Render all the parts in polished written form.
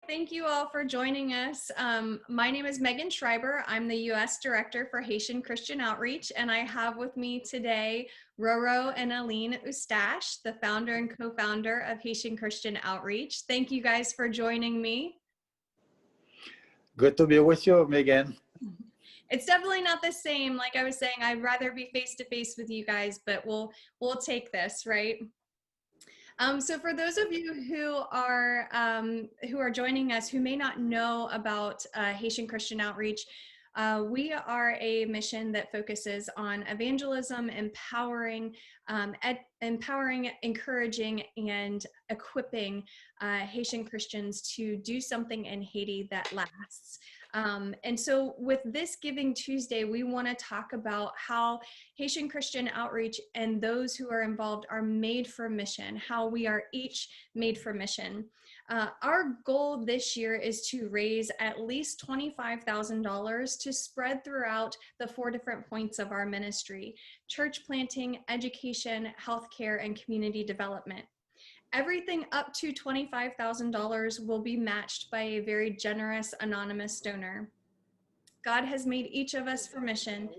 Thank you all for joining us. My name is Megan Schreiber. I'm the U.S. Director for Haitian Christian Outreach, and I have with me today RoRo and Eline Eustache, the founder and co-founder of Haitian Christian Outreach. Thank you guys for joining me. Good to be with you, Megan. It's definitely not the same. Like I was saying, I'd rather be face-to-face with you guys, but we'll take this, right? So for those of you who are joining us who may not know about Haitian Christian Outreach, we are a mission that focuses on evangelism, empowering, encouraging, and equipping Haitian Christians to do something in Haiti that lasts. And so with this Giving Tuesday, we want to talk about how Haitian Christian Outreach and those who are involved are made for mission, how we are each made for mission. Our goal this year is to raise at least $25,000 to spread throughout the 4 different points of our ministry: church planting, education, healthcare, and community development. Everything up to $25,000 will be matched by a very generous anonymous donor. God has made each of us for mission,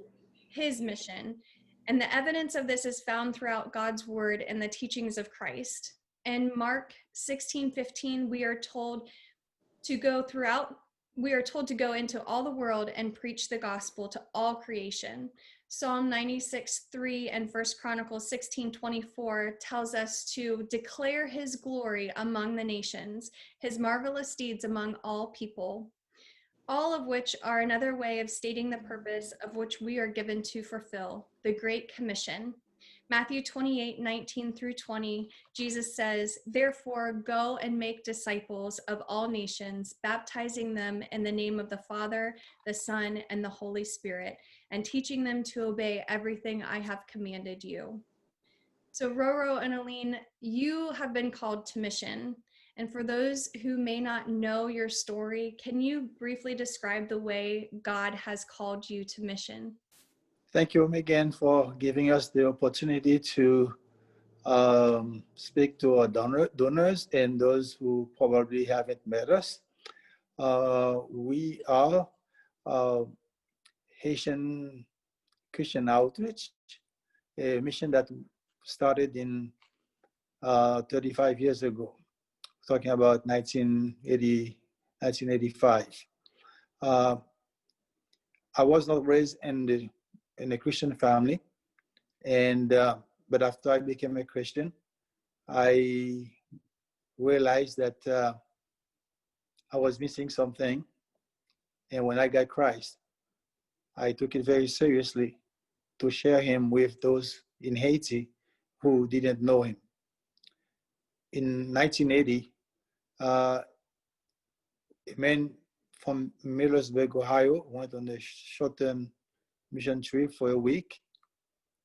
his mission, and the evidence of this is found throughout God's word and the teachings of Christ. In Mark 16:15, we are told to go into all the world and preach the gospel to all creation. Psalm 96:3 and 1 Chronicles 16:24 tells us to declare his glory among the nations, his marvelous deeds among all people, all of which are another way of stating the purpose of which we are given to fulfill, the Great Commission. Matthew 28:19 through 20, Jesus says, "Therefore, go and make disciples of all nations, baptizing them in the name of the Father, the Son, and the Holy Spirit, and teaching them to obey everything I have commanded you." So RoRo and Eline, you have been called to mission. And for those who may not know your story, can you briefly describe the way God has called you to mission? Thank you, Megan, for giving us the opportunity to speak to our donors and those who probably haven't met us. We are Haitian Christian Outreach, a mission that started in 35 years ago, talking about 1985. I was not raised in a Christian family, and but after I became a Christian, I realized that I was missing something, and when I got Christ, I took it very seriously to share him with those in Haiti who didn't know him. In 1980, a man from Millersburg, Ohio, went on a short-term mission trip for a week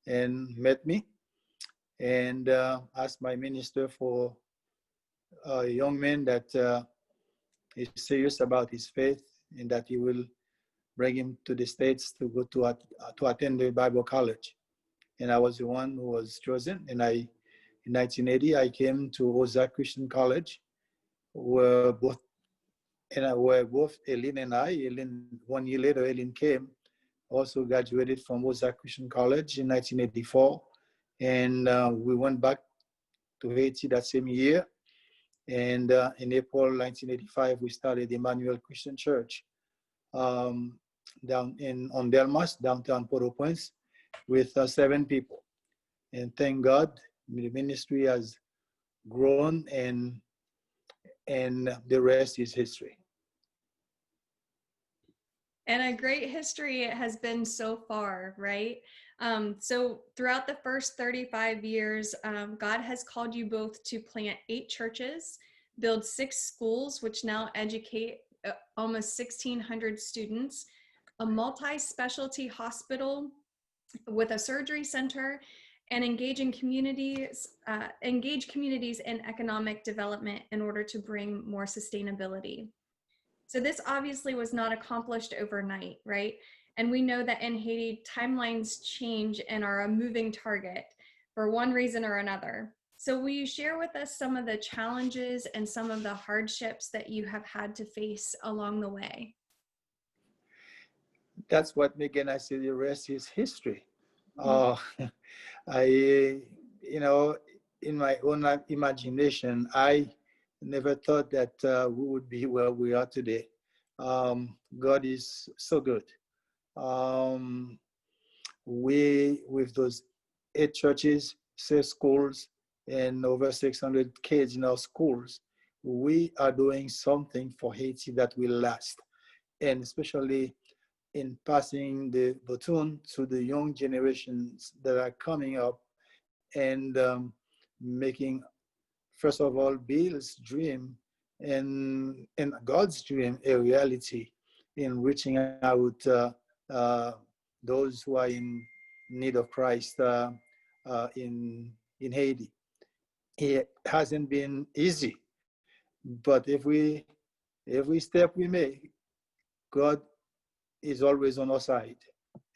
and met me and asked my minister for a young man that is serious about his faith and that he will bring him to the States to go to attend the Bible college. And I was the one who was chosen. And in 1980, I came to RoRo Christian College, where both Eline and Eline, 1 year later, Eline came, also graduated from RoRo Christian College in 1984. And we went back to Haiti that same year. And in April 1985, we started Emmanuel Christian Church down on Delmas, downtown Port-au-Prince, with 7 people. And thank God, the ministry has grown, and the rest is history. And a great history it has been so far, right? So throughout the first 35 years, God has called you both to plant 8 churches, build 6 schools, which now educate almost 1,600 students, a multi-specialty hospital with a surgery center, and engage communities in economic development in order to bring more sustainability. So this obviously was not accomplished overnight, right? And we know that in Haiti, timelines change and are a moving target for one reason or another. So will you share with us some of the challenges and some of the hardships that you have had to face along the way? That's what again I say the rest is history. Mm. Uh, I, in my own imagination, I never thought that we would be where we are today. God is so good. Um, we, with those 8 churches, 6 schools, and over 600 kids in our schools, we are doing something for Haiti that will last. And especially in passing the baton to the young generations that are coming up and making, first of all, Bill's dream and God's dream a reality in reaching out uh, those who are in need of Christ in Haiti. It hasn't been easy, but every step we make, God is always on our side,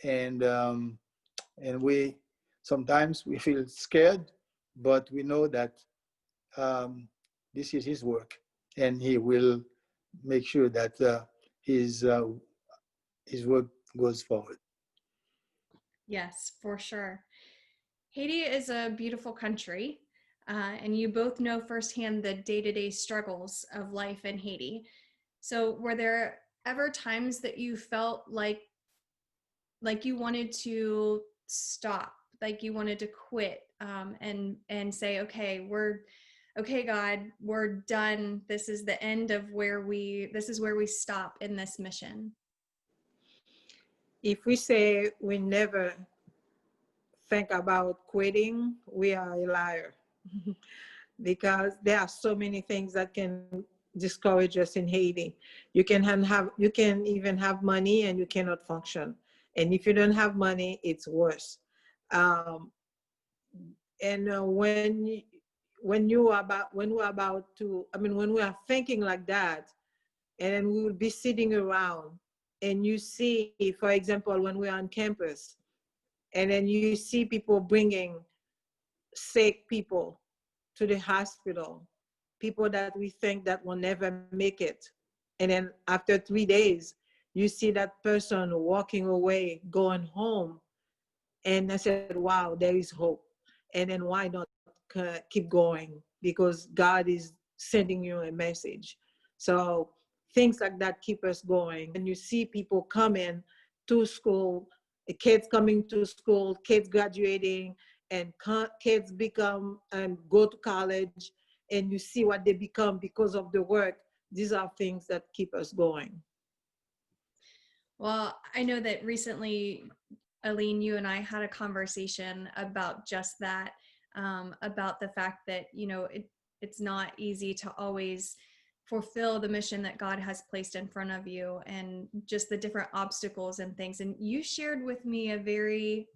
and we sometimes we feel scared, but we know that um, this is His work, and He will make sure that His work goes forward. Yes, for sure. Haiti is a beautiful country, and you both know firsthand the day-to-day struggles of life in Haiti. So were there ever times that you felt like you wanted to stop, like you wanted to quit, and say, okay, God, we're done. This is the end of this is where we stop in this mission? If we say we never think about quitting, we are a liar. Because there are so many things that can discourage us in Haiti. You can even have money and you cannot function. And if you don't have money, it's worse. Um, and when we're about to, when we are thinking like that, and then we will be sitting around, and you see, for example, when we're on campus, and then you see people bringing sick people to the hospital, people that we think that will never make it. And then after 3 days, you see that person walking away, going home. And I said, wow, there is hope. And then why not keep going? Because God is sending you a message. So things like that keep us going. And you see people coming to school, kids coming to school, kids graduating, and kids become and go to college, and you see what they become because of the work. These are things that keep us going. Well, I know that recently, Eline, you and I had a conversation about just that, about the fact that, it's not easy to always fulfill the mission that God has placed in front of you, and just the different obstacles and things. And you shared with me a very,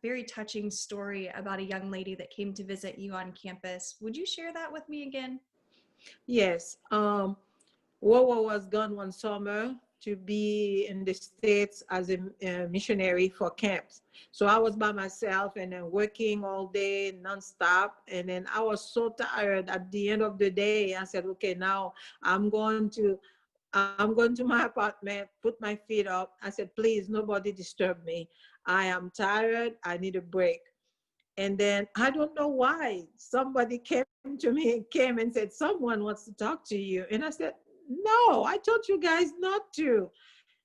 very touching story about a young lady that came to visit you on campus. Would you share that with me again? Yes. RoRo was gone one summer to be in the States as a missionary for camps. So I was by myself and then working all day nonstop. And then I was so tired at the end of the day. I said, okay, now I'm going to my apartment, put my feet up. I said, please, nobody disturb me. I am tired. I need a break. And then I don't know why somebody came to me and came and said, someone wants to talk to you. And I said, no, I told you guys not to.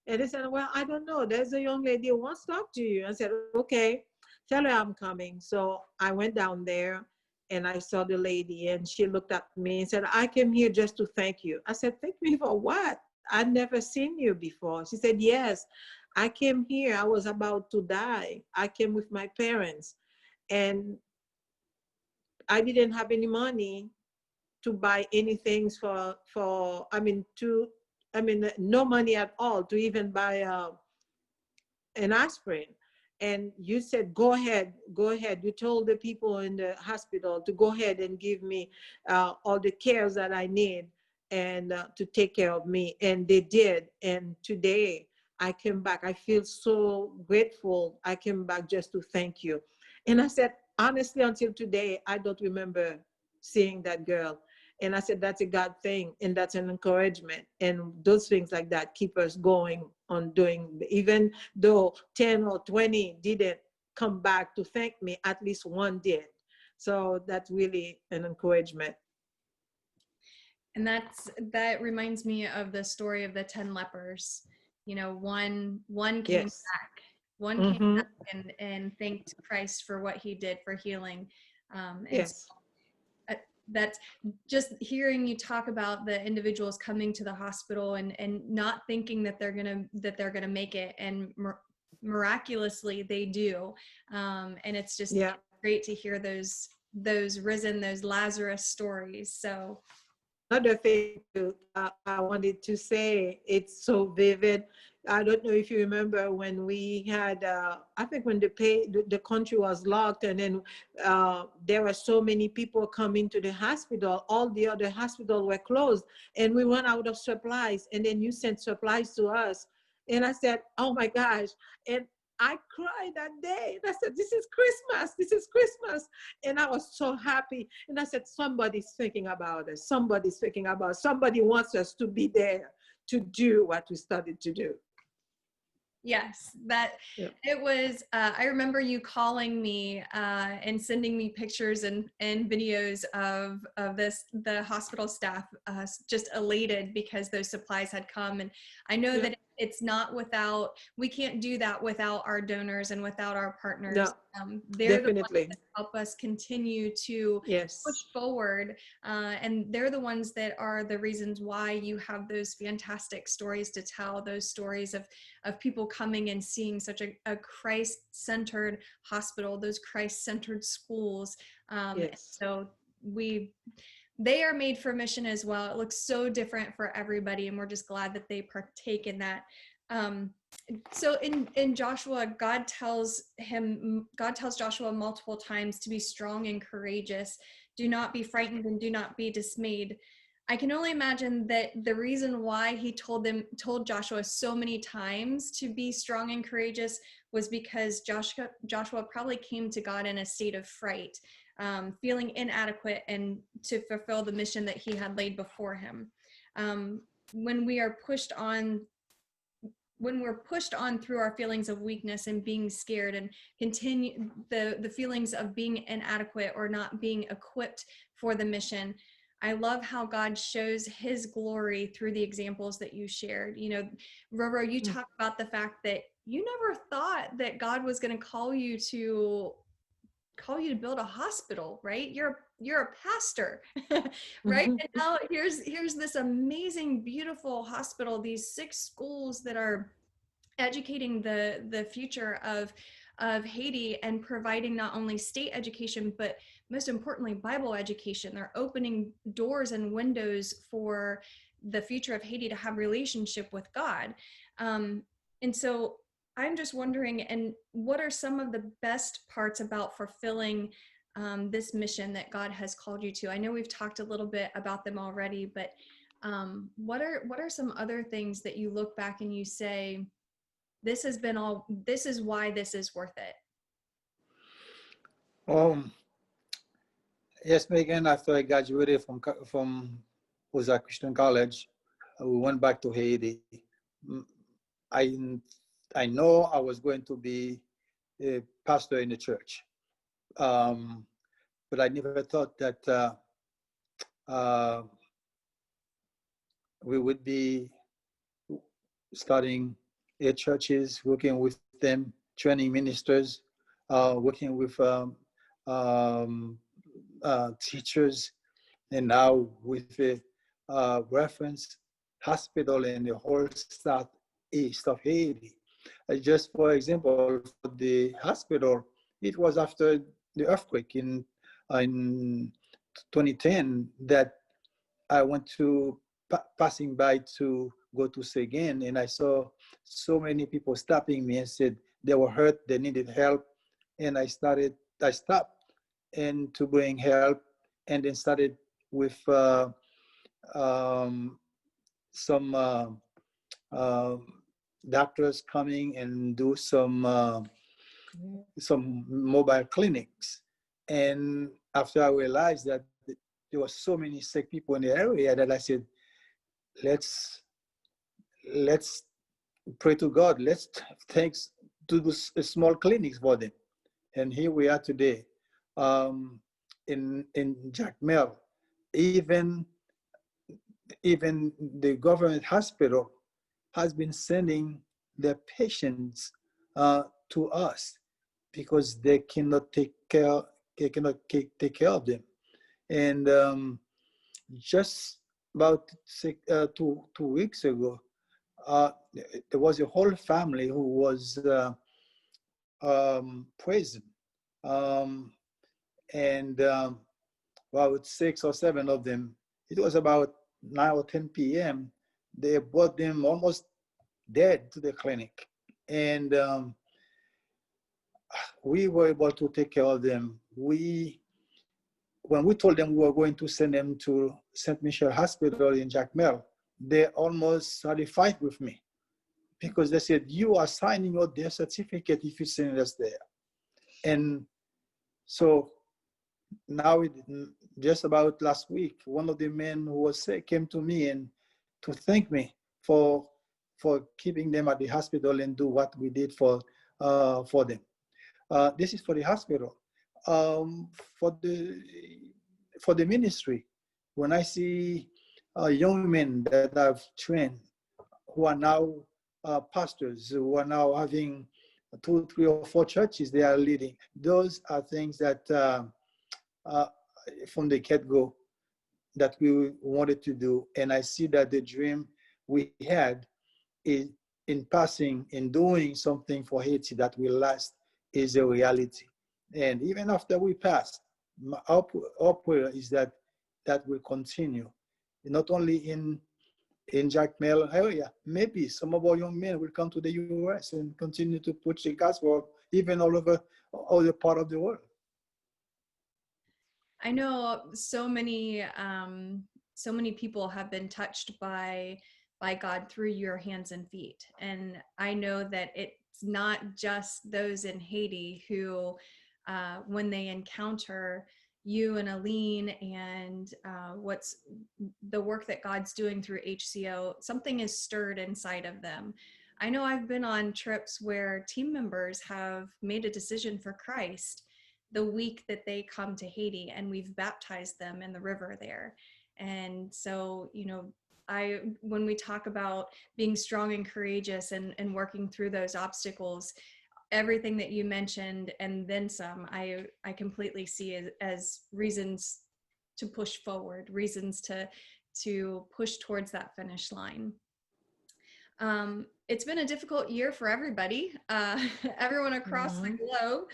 And they said, well, I don't know. There's a young lady who wants to talk to you. I said, okay, tell her I'm coming. So I went down there and I saw the lady, and she looked at me and said, I came here just to thank you. I said, thank me for what? I'd never seen you before. She said, yes, I came here. I was about to die. I came with my parents, and I didn't have any money to buy anything no money at all to even buy an aspirin. And you said, go ahead. You told the people in the hospital to go ahead and give me all the cares that I need, and to take care of me. And they did. And today I came back. I feel so grateful. I came back just to thank you. And I said, honestly, until today, I don't remember seeing that girl. And I said, that's a God thing, and that's an encouragement. And those things like that keep us going on doing, even though 10 or 20 didn't come back to thank me, at least one did. So that's really an encouragement. And that reminds me of the story of the 10 lepers. You know, one came Yes. back. One came Mhm. back and thanked Christ for what he did for healing. And Yes. so, that's just hearing you talk about the individuals coming to the hospital and not thinking that they're gonna make it, and miraculously they do. And it's just Yeah. great to hear those those Lazarus stories. So Another thing I wanted to say, it's so vivid. I don't know if you remember when we had, I think when the country was locked, and then there were so many people coming to the hospital, all the other hospitals were closed, and we ran out of supplies, and then you sent supplies to us. And I said, oh my gosh. And I cried that day. And I said, this is Christmas. This is Christmas. And I was so happy. And I said, somebody's thinking about us. Somebody's thinking about us. Somebody wants us to be there to do what we started to do. yes, that it was, I remember you calling me and sending me pictures and videos of the hospital staff just elated because those supplies had come. And I know that it's not without, we can't do that without our donors and without our partners. No, they're the ones definitely. that help us continue to push forward. And they're the ones that are the reasons why you have those fantastic stories to tell, those stories of people coming and seeing such a Christ-centered hospital, those Christ-centered schools. So they are made for mission as well. It looks so different for everybody, and we're just glad that they partake in that. So in Joshua, God tells Joshua multiple times to be strong and courageous. Do not be frightened and do not be dismayed. I can only imagine that the reason why he told Joshua so many times to be strong and courageous was because Joshua probably came to God in a state of fright, feeling inadequate and to fulfill the mission that he had laid before him. When we're pushed on through our feelings of weakness and being scared, and continue the feelings of being inadequate or not being equipped for the mission, I love how God shows his glory through the examples that you shared. You know, RoRo, you talked about the fact that you never thought that God was going to call you to build a hospital, right? You're a pastor, right? And now here's this amazing, beautiful hospital, these 6 schools that are educating the future of Haiti and providing not only state education, but most importantly, Bible education. They're opening doors and windows for the future of Haiti to have relationship with God. And so I'm just wondering, and what are some of the best parts about fulfilling this mission that God has called you to? I know we've talked a little bit about them already, but what are some other things that you look back and you say, this is why this is worth it? Yes, Megan, after I graduated from Christian College, we went back to Haiti. I know I was going to be a pastor in the church, but I never thought that we would be starting churches, working with them, training ministers, working with teachers, and now with a reference hospital in the whole southeast of Haiti. Just for example, for the hospital, it was after the earthquake in 2010 that I went to passing by to go to Seguin, and I saw so many people stopping me and said they were hurt, they needed help, and I stopped and to bring help, and then started with some doctors coming and do some mobile clinics. And after I realized that there were so many sick people in the area that I said, let's pray to God. Let's thanks to do small clinics for them. And here we are today, in Jacmel. Even the government hospital has been sending their patients to us because they cannot take care of them. And just about 2 weeks ago, there was a whole family who was poisoned, and about 6 or 7 of them. It was about 9 or 10 p.m. They brought them almost dead to the clinic, and we were able to take care of them. When we told them we were going to send them to St. Michel Hospital in Jacmel, they almost had a fight with me because they said, you are signing your death certificate if you send us there. And so now, just about last week, one of the men who was sick came to me and to thank me for keeping them at the hospital and do what we did for them. This is for the hospital. For the ministry, when I see young men that I've trained who are now pastors, who are now having 2, 3, or 4 churches they are leading, those are things that from the get-go that we wanted to do. And I see that the dream we had is in passing, in doing something for Haiti that will last, is a reality. And even after we pass, our prayer is that will continue, not only in Jacmel area. Maybe some of our young men will come to the US and continue to preach the gospel even all over other part of the world. I know so many people have been touched by God through your hands and feet. And I know that it's not just those in Haiti who, when they encounter you and Eline and what's the work that God's doing through HCO, something is stirred inside of them. I know I've been on trips where team members have made a decision for Christ the week that they come to Haiti, and we've baptized them in the river there. And so, when we talk about being strong and courageous and working through those obstacles, everything that you mentioned and then some, I completely see as reasons to push forward, reasons to push towards that finish line. It's been a difficult year for everybody, everyone across the globe.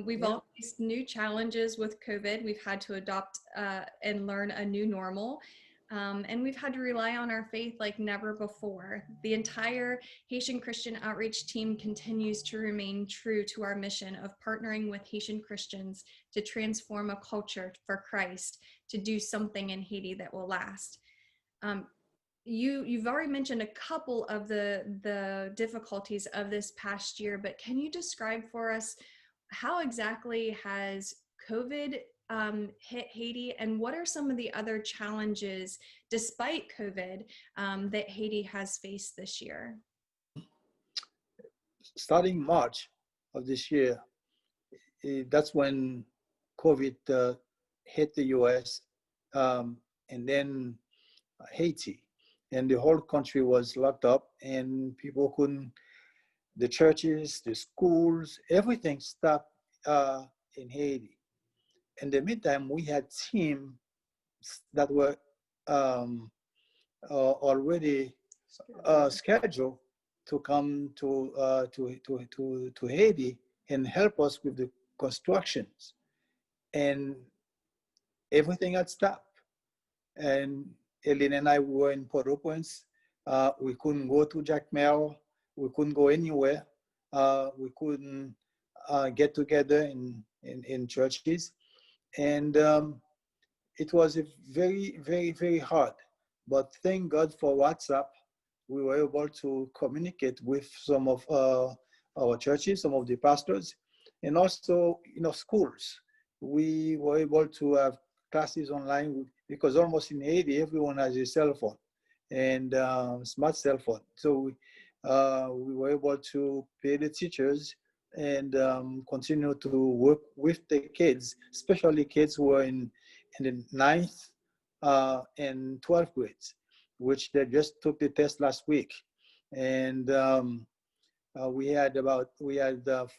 We've all faced new challenges with COVID. We've had to adopt and learn a new normal. And we've had to rely on our faith like never before. The entire Haitian Christian Outreach team continues to remain true to our mission of partnering with Haitian Christians to transform a culture for Christ, to do something in Haiti that will last. You've already mentioned a couple of the difficulties of this past year, but can you describe for us how exactly has COVID hit Haiti, and what are some of the other challenges, despite COVID, that Haiti has faced this year? Starting March of this year, that's when COVID hit the US, and then Haiti, and the whole country was locked up, and people couldn't, the churches, the schools, everything stopped in Haiti. In the meantime, we had teams that were already scheduled to come to Haiti and help us with the constructions, and everything had stopped. And Eline and I were in Port-au-Prince. We couldn't go to Jacmel. We couldn't go anywhere. We couldn't get together in churches. And it was a very, very, very hard. But thank God for WhatsApp. We were able to communicate with some of our churches, some of the pastors, and also schools. We were able to have classes online because almost in Haiti, everyone has a cell phone and smart cell phone. So we were able to pay the teachers and continue to work with the kids, especially kids who are in the 9th and 12th grades, which they just took the test last week. And we had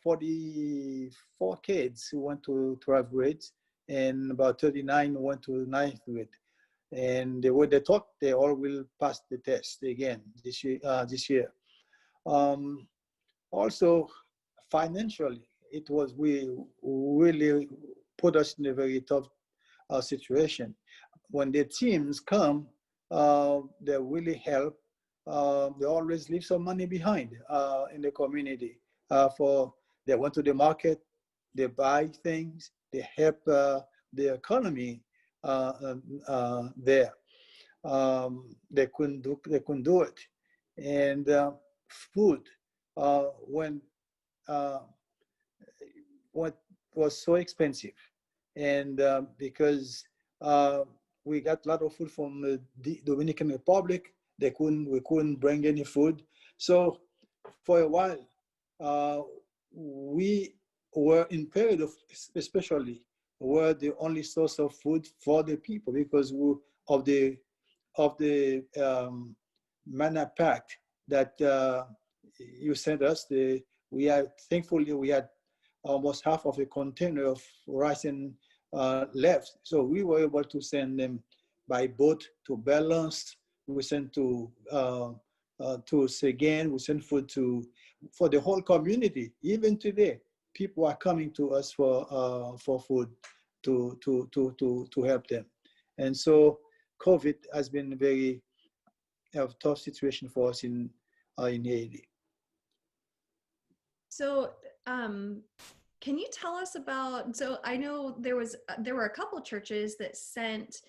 44 kids who went to 12th grades and about 39 who went to 9th grade. And the way they thought, they all will pass the test again this year. Also, financially, we really put us in a very tough situation. When the teams come, they really help. They always leave some money behind in the community. They went to the market, they buy things, they help the economy there. They couldn't do it, and food when what was so expensive, and because we got a lot of food from the Dominican Republic, we couldn't bring any food. So for a while, we were in period especially were the only source of food for the people because of the manna pack that you sent us. Thankfully we had almost half of a container of rice and left, so we were able to send them by boat to Balance. We sent to Seguin. We sent food for the whole community. Even today, people are coming to us for food to help them. And so COVID has been a very tough situation for us in Haiti. So can you tell us about, so I know there were a couple churches that sent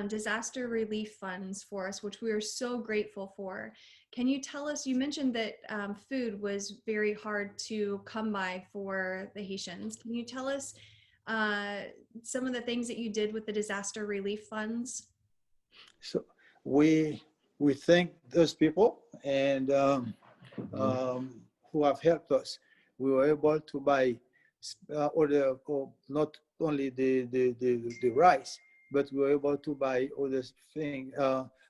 disaster relief funds for us, which we are so grateful for. Can you tell us, you mentioned that food was very hard to come by for the Haitians. Can you tell us some of the things that you did with the disaster relief funds? So we thank those people and who have helped us. We were able to buy not only the rice, but we were able to buy other things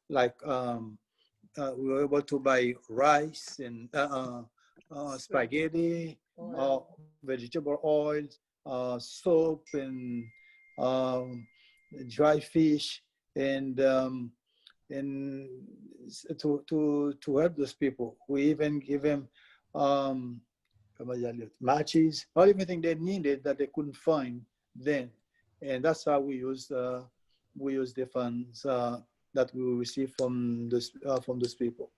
like we were able to buy rice and spaghetti, vegetable oils, soap, and dry fish, and to help those people. We even give them matches, or everything they needed that they couldn't find then, and that's how we use the funds that we receive from those people.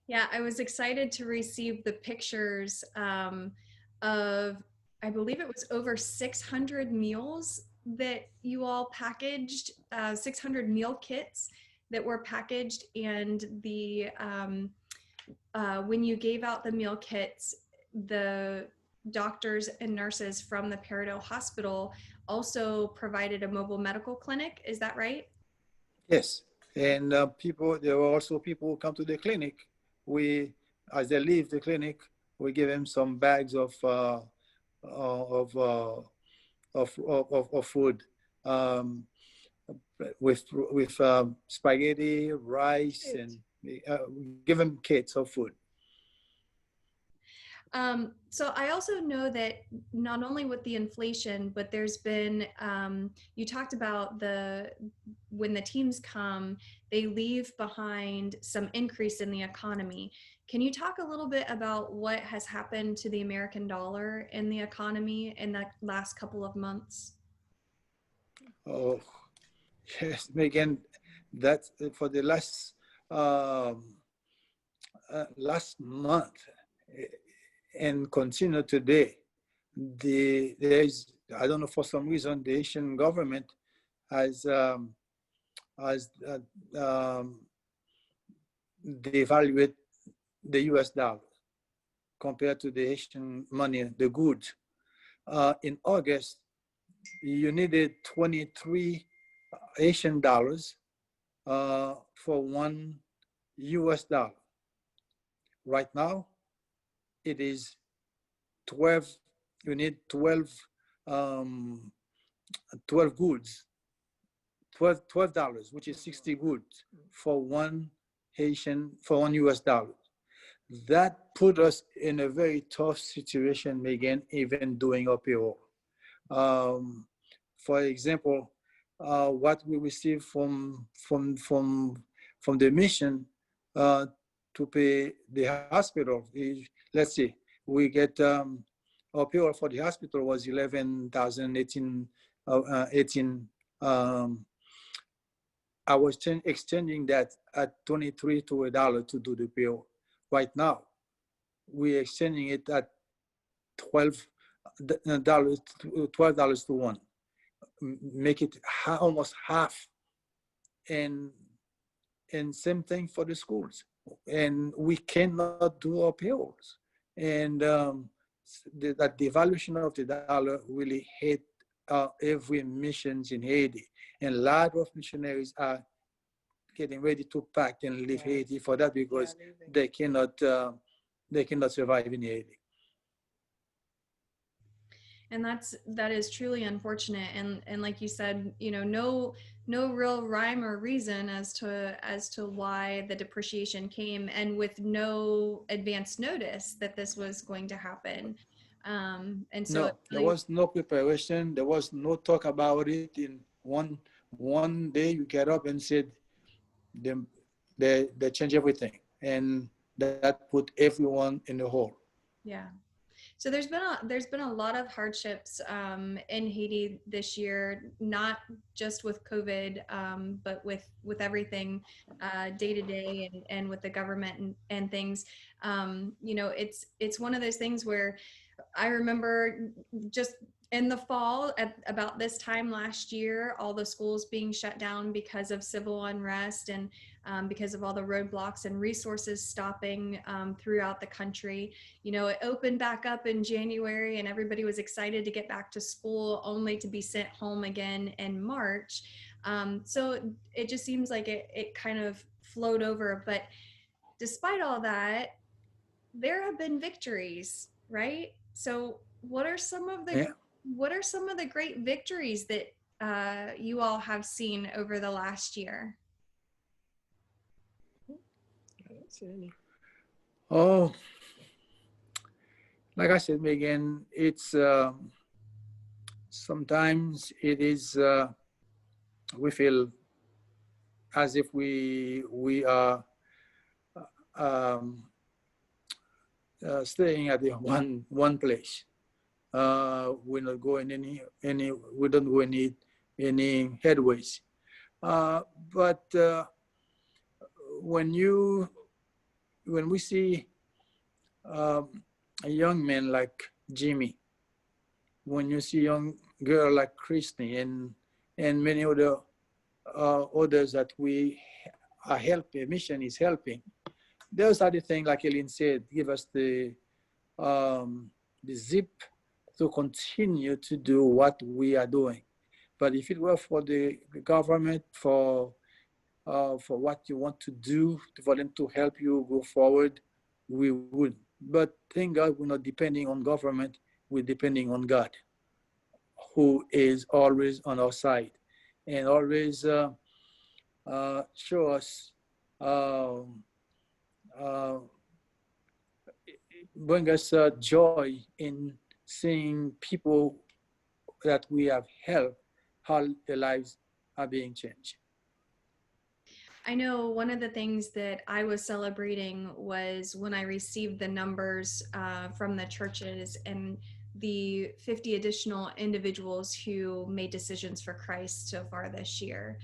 Yeah, I was excited to receive the pictures of, I believe it was over 600 meals that you all packaged, 600 meal kits that were packaged, and when you gave out the meal kits, the doctors and nurses from the Peridot Hospital also provided a mobile medical clinic. Is that right? Yes, and there were also people who come to the clinic. As they leave the clinic, we give them some bags of food with spaghetti, rice, and give them kits of food. So I also know that not only with the inflation, but there's been, you talked about when the teams come, they leave behind some increase in the economy. Can you talk a little bit about what has happened to the American dollar in the economy in the last couple of months? Oh, yes, Megan, that for the last month and continue today, there is, I don't know, for some reason the Haitian government has devalued the US dollar compared to the Haitian money, the goods. In August, you needed 23 Haitian dollars for $1. Right now, it is 12. You need 12, um, 12 goods, $12, which is 60 goods for $1 US. That put us in a very tough situation, Megan, even doing our payroll. For example, what we receive from the mission to pay the hospital is, let's see, we get our payroll for the hospital was 11,018. 18. I was exchanging that at 23 to $1 to do the payroll. Right now, we're exchanging it at $12 to one. Make it almost half. And same thing for the schools. And we cannot do our payrolls. And that devaluation of the dollar really hit every missions in Haiti. And a lot of missionaries are getting ready to pack and leave Haiti for that, because they cannot survive in Haiti. And that is truly unfortunate. And like you said, no real rhyme or reason as to why the depreciation came, and with no advance notice that this was going to happen. And so no, there was no preparation. There was no talk about it. In one day, you get up and said they change everything, and that put everyone in the hole. Yeah. So there's been a lot of hardships in Haiti this year, not just with COVID, but with everything day to day, and with the government and things. It's one of those things where I remember just in the fall at about this time last year, all the schools being shut down because of civil unrest, and because of all the roadblocks and resources stopping throughout the country. It opened back up in January, and everybody was excited to get back to school, only to be sent home again in March. So it just seems like it kind of flowed over. But despite all that, there have been victories, right? So what are some of the great victories that you all have seen over the last year? Oh, like I said, Megan, it's sometimes it is we feel as if we are staying at the one place. We're not going any. We don't go any headways. But when we see a young man like Jimmy, when you see a young girl like Christy, and many other others that we are helping, mission is helping, those are the things, like Eline said, give us the zip to continue to do what we are doing. But if it were for the government, for what you want to do, for them to help you go forward, we would. But thank God we're not depending on government, we're depending on God, who is always on our side and always show us, bring us joy in seeing people that we have helped, how their lives are being changed. I know one of the things that I was celebrating was when I received the numbers from the churches, and the 50 additional individuals who made decisions for Christ so far this year.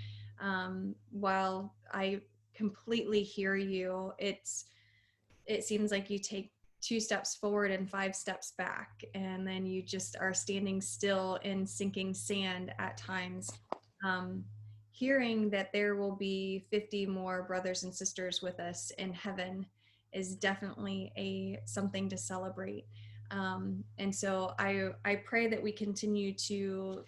While I completely hear you, it seems like you take 2 steps forward and 5 steps back, and then you just are standing still in sinking sand at times. Hearing that there will be 50 more brothers and sisters with us in heaven is definitely something to celebrate. And so I pray that we continue to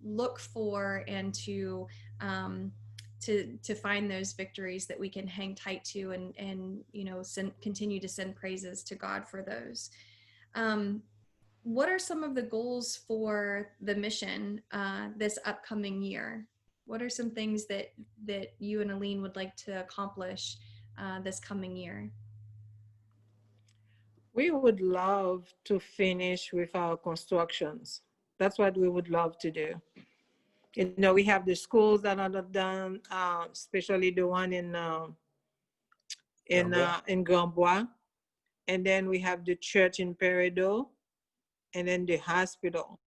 look for and to find those victories that we can hang tight to, and continue to send praises to God for those. What are some of the goals for the mission this upcoming year? What are some things that you and Eline would like to accomplish this coming year? We would love to finish with our constructions. That's what we would love to do. We have the schools that are not done, especially the one in Grand Bois, and then we have the church in Peredo, and then the hospital.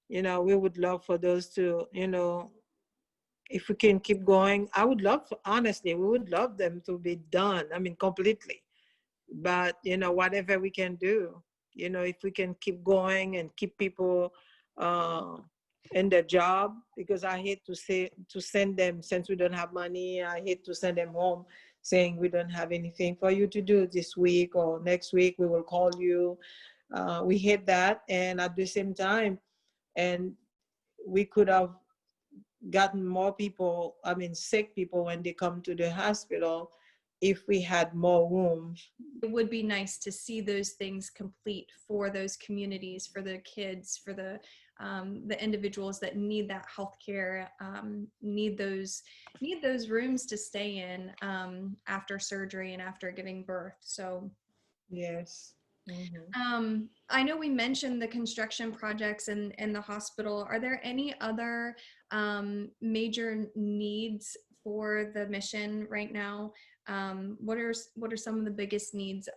We would love for those to, if we can keep going. Honestly, we would love them to be done. I mean, completely. But whatever we can do, if we can keep going and keep people in their job, because I hate to send them, since we don't have money, I hate to send them home saying we don't have anything for you to do this week or next week, we will call you. We hate that. And at the same time, and we could have gotten more people, sick people, when they come to the hospital, if we had more room. It would be nice to see those things complete for those communities, for the kids, for the individuals that need that health care, need those rooms to stay in after surgery and after giving birth. So yes. Mm-hmm. I know we mentioned the construction projects in the hospital. Are there any other major needs for the mission right now? What are some of the biggest needs?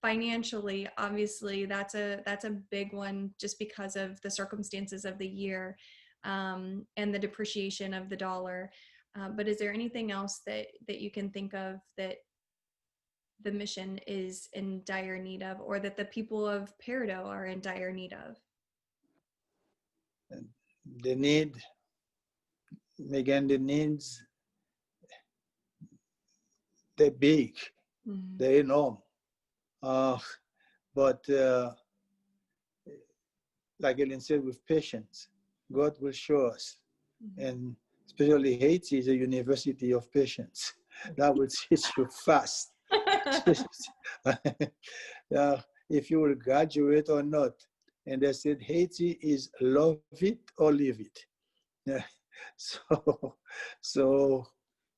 Financially, obviously, that's a big one, just because of the circumstances of the year and the depreciation of the dollar. But is there anything else that you can think of that the mission is in dire need of, or that the people of Peredo are in dire need of? The needs, they're big, Mm-hmm. they're enormous. But like Eline said, with patience, God will show us. Mm-hmm. And especially Haiti is a university of patience. That will teach you fast. If you will graduate or not. And they said Haiti is love it or leave it. Yeah.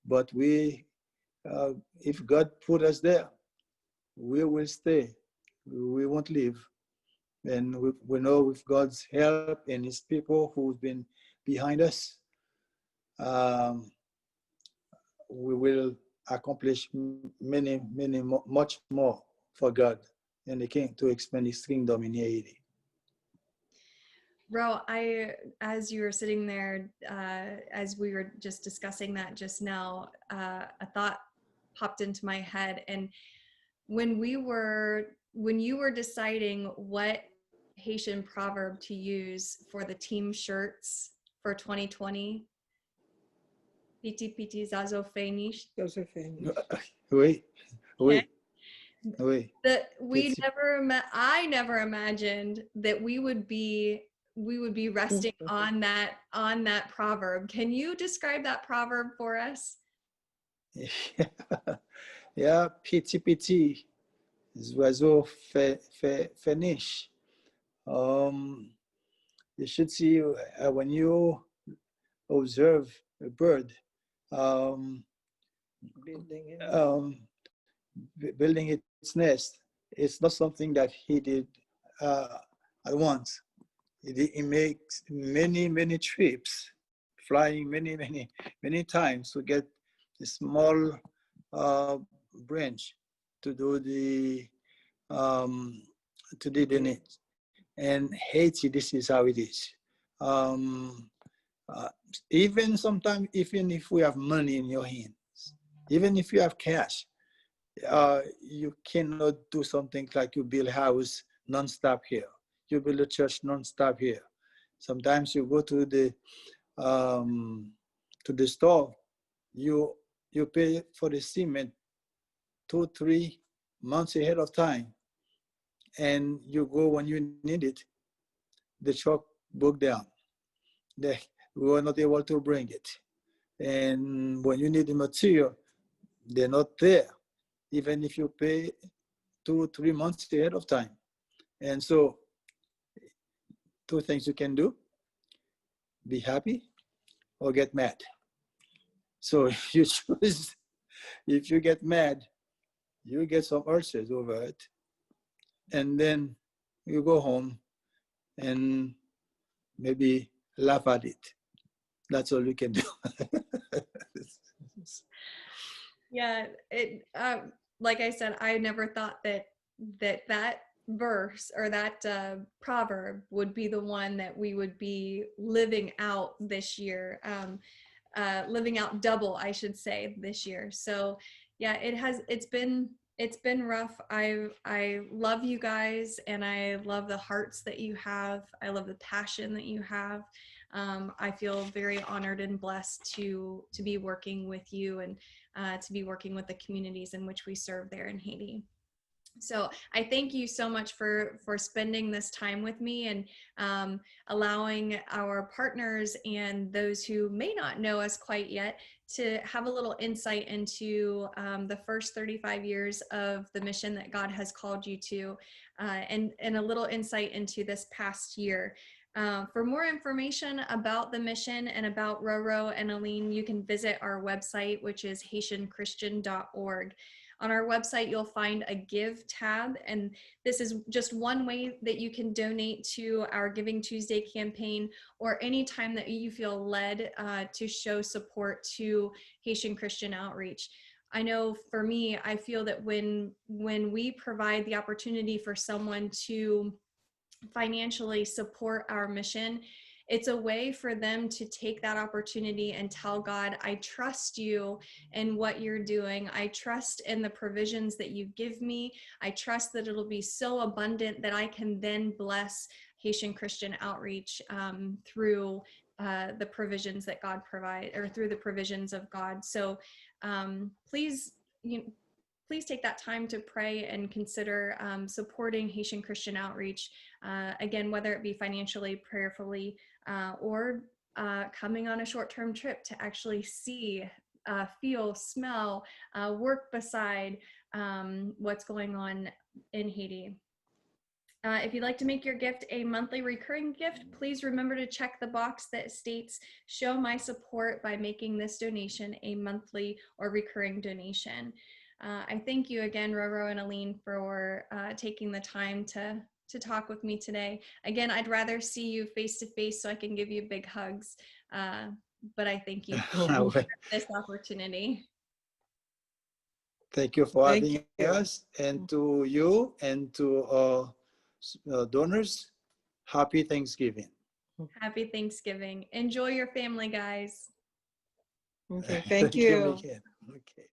But we, if God put us there, we will stay. We won't leave. And we know with God's help and his people who've been behind us, we will accomplish much more for God and the King, to expand his kingdom in Haiti. Ro, as you were sitting there, as we were just discussing that just now, a thought popped into my head. And when you were deciding what Haitian proverb to use for the team shirts for 2020, Piti piti zazo finish. Oui. I never imagined that we would be resting on that proverb. Can you describe that proverb for us? Yeah, piti piti, oiseau finish. You should see when you observe a bird building its nest. It's not something that he did at once. He makes many trips, flying many times to get a small branch to do the net. And Haiti, this is how it is. Even sometimes, even if we have money in your hands, even if you have cash, you cannot do something like you build a house non-stop here. You build a church non-stop here. Sometimes you go to the store, you pay for the cement 2-3 months ahead of time, and you go when you need it, the truck broke down. We were not able to bring it. And when you need the material, they're not there, even if you pay 2-3 months ahead of time. And so, two things you can do: be happy or get mad. So if you choose, if you get mad, you get some ulcers over it, and then you go home and maybe laugh at it. That's all you can do. Yeah, like I said, I never thought that verse or that proverb would be the one that we would be living out this year, living out double, I should say, this year. So yeah, it's been rough. I love you guys, and I love the hearts that you have. I love the passion that you have. I feel very honored and blessed to be working with you and to be working with the communities in which we serve there in Haiti. So I thank you so much for spending this time with me and allowing our partners and those who may not know us quite yet to have a little insight into the first 35 years of the mission that God has called you to, and a little insight into this past year. For more information about the mission and about RoRo and Eline, you can visit our website, which is HaitianChristian.org. On our website, you'll find a Give tab, and this is just one way that you can donate to our Giving Tuesday campaign, or any time that you feel led to show support to Haitian Christian Outreach. I know for me, I feel that when we provide the opportunity for someone to financially support our mission, it's a way for them to take that opportunity and tell God, I trust you in what you're doing. I trust in the provisions that you give me. I trust that it'll be so abundant that I can then bless Haitian Christian Outreach through the provisions that God provides, or through the provisions of God. So please take that time to pray and consider supporting Haitian Christian Outreach. Again, whether it be financially, prayerfully, or coming on a short-term trip to actually see, feel, smell, work beside what's going on in Haiti. If you'd like to make your gift a monthly recurring gift, please remember to check the box that states "Show my support" by making this donation a monthly or recurring donation. I thank you again, RoRo and Eline, for taking the time to talk with me today. Again, I'd rather see you face to face so I can give you big hugs, but I thank you for this opportunity. Thank you for having us, and to you and to our donors, happy Thanksgiving. Happy Thanksgiving. Enjoy your family, guys. Okay, thank you. Okay.